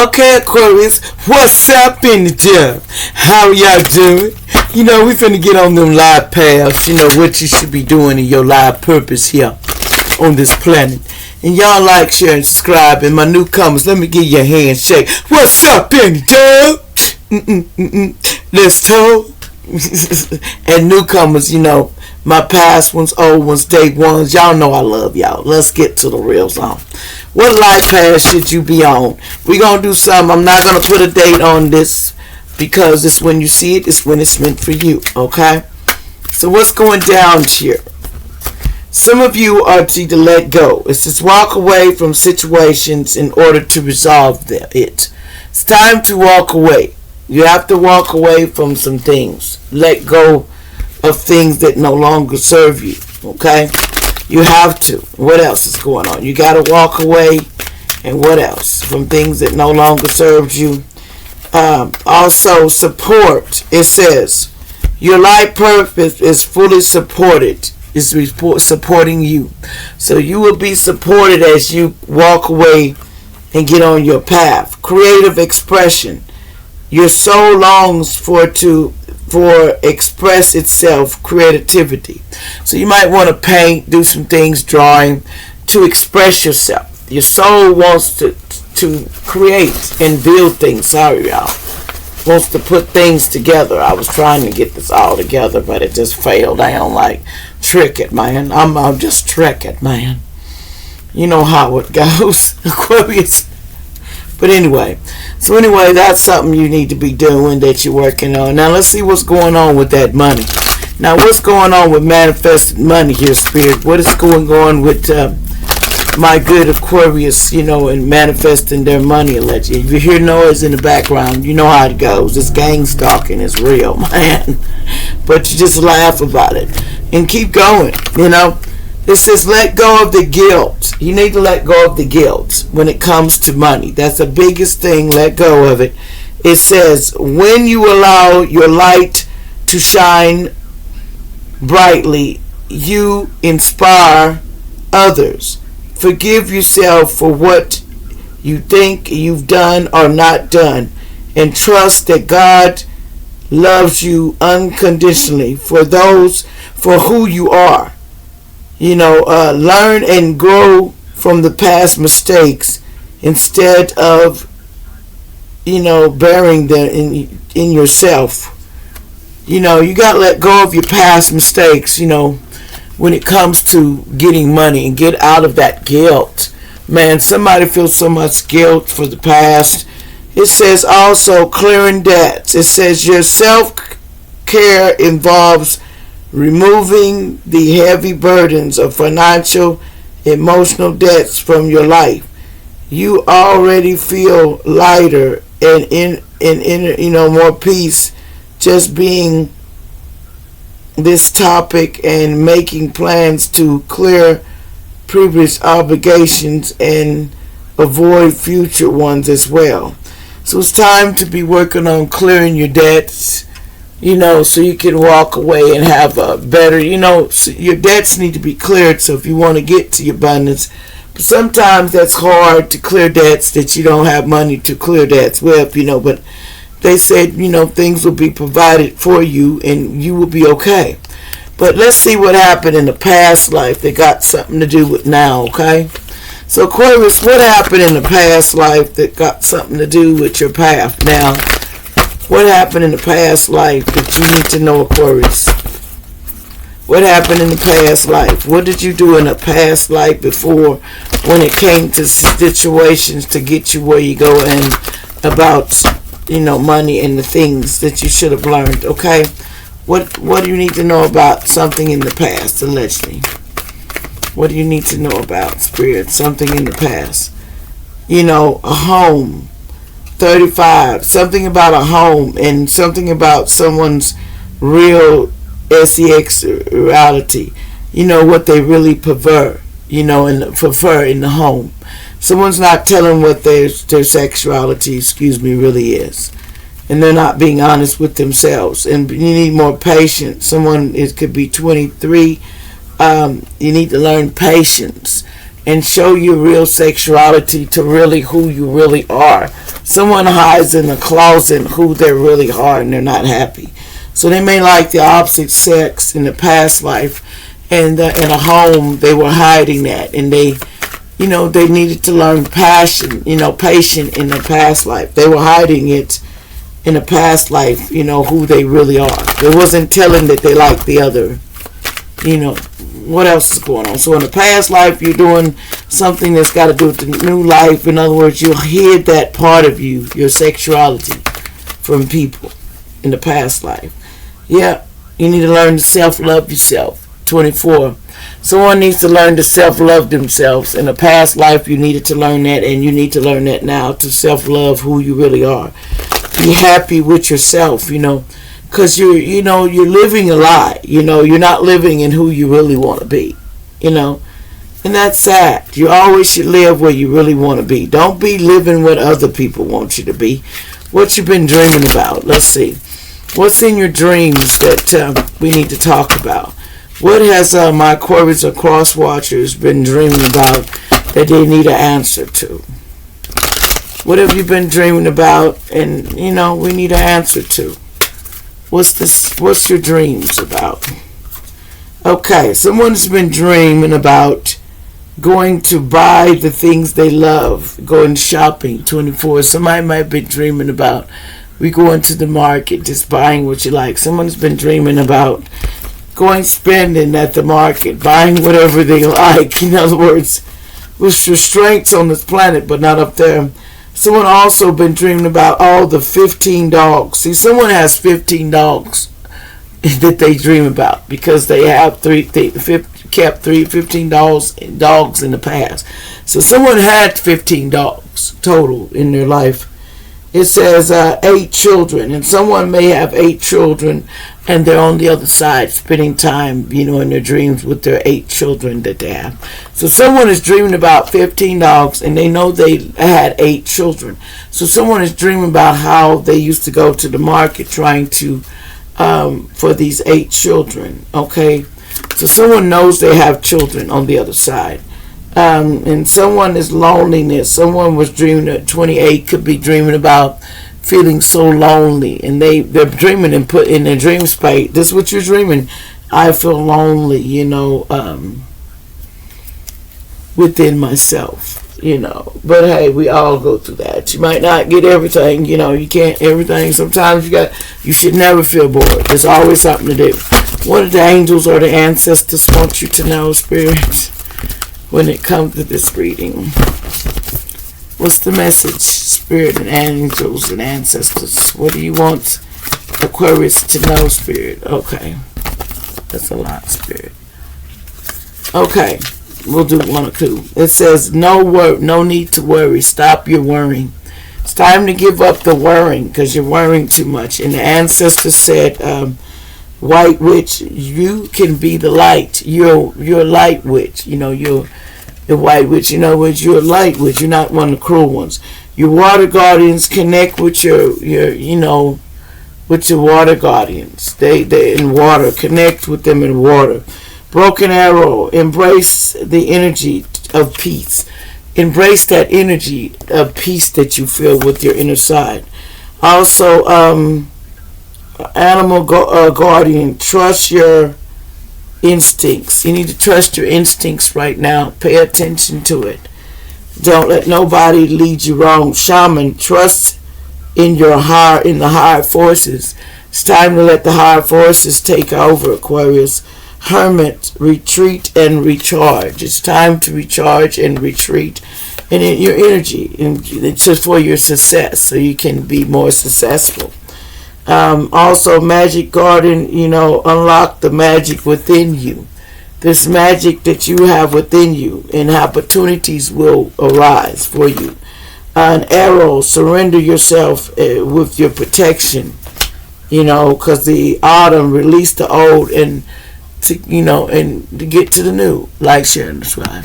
Okay, Aquarius, what's up in the job? How y'all doing? We finna get on them life paths, what you should be doing in your life purpose here on this planet. And y'all like, share, and subscribe. And my newcomers, let me give you a handshake. What's up in the job? Let's talk. And newcomers, my past ones, old ones, day ones, y'all know I love y'all. Let's get to the real zone. What life path should you be on? We're going to do something. I'm not going to put a date on this because it's when you see it, it's when it's meant for you, okay? So what's going down here? Some of you are to either let go. It says walk away from situations in order to resolve it. It's time to walk away. You have to walk away from some things. Let go of things that no longer serve you, okay? You have to. What else is going on? You got to walk away, and what else? From things that no longer serves you. Also, support. It says your life purpose is fully supported. Is supporting you. So you will be supported as you walk away and get on your path. Creative expression. Your soul longs for express itself, creativity. So you might want to paint, do some things, drawing, to express yourself. Your soul wants to create and build things. Sorry, y'all. Wants to put things together. I was trying to get this all together, but it just failed. I don't like trick it, man. I'm just trick it, man. You know how it goes, Aquarius. But anyway, that's something you need to be doing that you're working on. Now let's see what's going on with that money. Now what's going on with manifested money here, Spirit? What is going on with my good Aquarius, and manifesting their money allegedly? If you hear noise in the background, you know how it goes. It's gang stalking. It's real, man. But you just laugh about it and keep going, It says let go of the guilt. You need to let go of the guilt when it comes to money. That's the biggest thing. Let go of it. It says when you allow your light to shine brightly, you inspire others. Forgive yourself for what you think you've done or not done, and trust that God loves you unconditionally for who you are. Learn and grow from the past mistakes instead of, burying them in yourself. You got to let go of your past mistakes, when it comes to getting money and get out of that guilt. Man, somebody feels so much guilt for the past. It says also clearing debts. It says your self-care involves removing the heavy burdens of financial, emotional debts from your life. You already feel lighter and in more peace just being this topic and making plans to clear previous obligations and avoid future ones as well. So it's time to be working on clearing your debts, so you can walk away and have a better, so your debts need to be cleared. So if you want to get to your abundance, but sometimes that's hard to clear debts that you don't have money to clear debts with, but they said, things will be provided for you and you will be okay. But let's see what happened in the past life that got something to do with now, okay? So Aquarius, what happened in the past life that got something to do with your path now? What happened in the past life that you need to know, Aquarius? What happened in the past life? What did you do in a past life before when it came to situations to get you where you go and about, money and the things that you should have learned, okay? What do you need to know about something in the past, allegedly? What do you need to know about, Spirit? Something in the past. A home. 35. Something about a home and something about someone's real sex reality. What they really prefer, and prefer in the home. Someone's not telling what their sexuality, really is. And they're not being honest with themselves. And you need more patience. It could be 23. You need to learn patience. and show your real sexuality to really who you really are. Someone hides in the closet who they really are and they're not happy. So they may like the opposite sex in the past life, and in a home they were hiding that, and they needed to learn passion, patient in the past life. They were hiding it in the past life, who they really are. They wasn't telling that they like the other, what else is going on. So in the past life, you're doing something that's got to do with the new life. In other words, you hid that part of you, your sexuality, from people in the past life. Yeah, you need to learn to self-love yourself. 24. Someone needs to learn to self-love themselves. In the past life, you needed to learn that, and you need to learn that now, to self-love who you really are. Be happy with yourself, because you're living a lie. You're not living in who you really want to be, and that's sad. You always should live where you really want to be. Don't be living what other people want you to be. What you've been dreaming about. Let's see. What's in your dreams that we need to talk about? What has my Aquarius or cross watchers been dreaming about that they need an answer to? What have you been dreaming about and, we need an answer to? What's your dreams about? Okay, someone's been dreaming about going to buy the things they love, going shopping. 24. Somebody might be dreaming about going to the market, just buying what you like. Someone's been dreaming about going spending at the market, buying whatever they like. In other words, with restraints on this planet, but not up there. Someone also been dreaming about all the 15 dogs. See, someone has 15 dogs that they dream about because they have 15 dogs in the past. So someone had 15 dogs total in their life. It says 8 children, and someone may have 8 children, and they're on the other side spending time, in their dreams with their 8 children that they have. So someone is dreaming about 15 dogs, and they know they had 8 children. So someone is dreaming about how they used to go to the market trying to, for these 8 children, okay? So someone knows they have children on the other side. And someone is loneliness. Someone was dreaming at 28 could be dreaming about feeling so lonely, and they're dreaming and put in their dream space. This is what you're dreaming. I feel lonely, within myself, But hey, we all go through that. You might not get everything, you can't everything. Sometimes you should never feel bored. There's always something to do. What do the angels or the ancestors want you to know, Spirit, when it comes to this reading? What's the message, Spirit and angels and ancestors? What do you want Aquarius to know, Spirit? Okay. That's a lot, Spirit. Okay. We'll do 1 or 2. It says, no need to worry. Stop your worrying. It's time to give up the worrying because you're worrying too much. And the ancestors said, White Witch, you can be the light. You're a light witch. You're the White Witch. You're a light witch. You're not one of the cruel ones. Your water guardians, connect with your water guardians. They in water. Connect with them in water. Broken arrow. Embrace the energy of peace. Embrace that energy of peace that you feel with your inner side. Also, animal guardian, trust your instincts. You need to trust your instincts right now. Pay attention to it. Don't let nobody lead you wrong. Shaman, trust in the higher forces. It's time to let the higher forces take over, Aquarius. Hermit, retreat and recharge. It's time to recharge and retreat and in your energy, and it's just for your success, so you can be more successful. Also, magic garden, unlock the magic within you. This magic that you have within you, and opportunities will arise for you. An arrow, surrender yourself with your protection, because the autumn release the old and to get to the new. Like, share, and subscribe.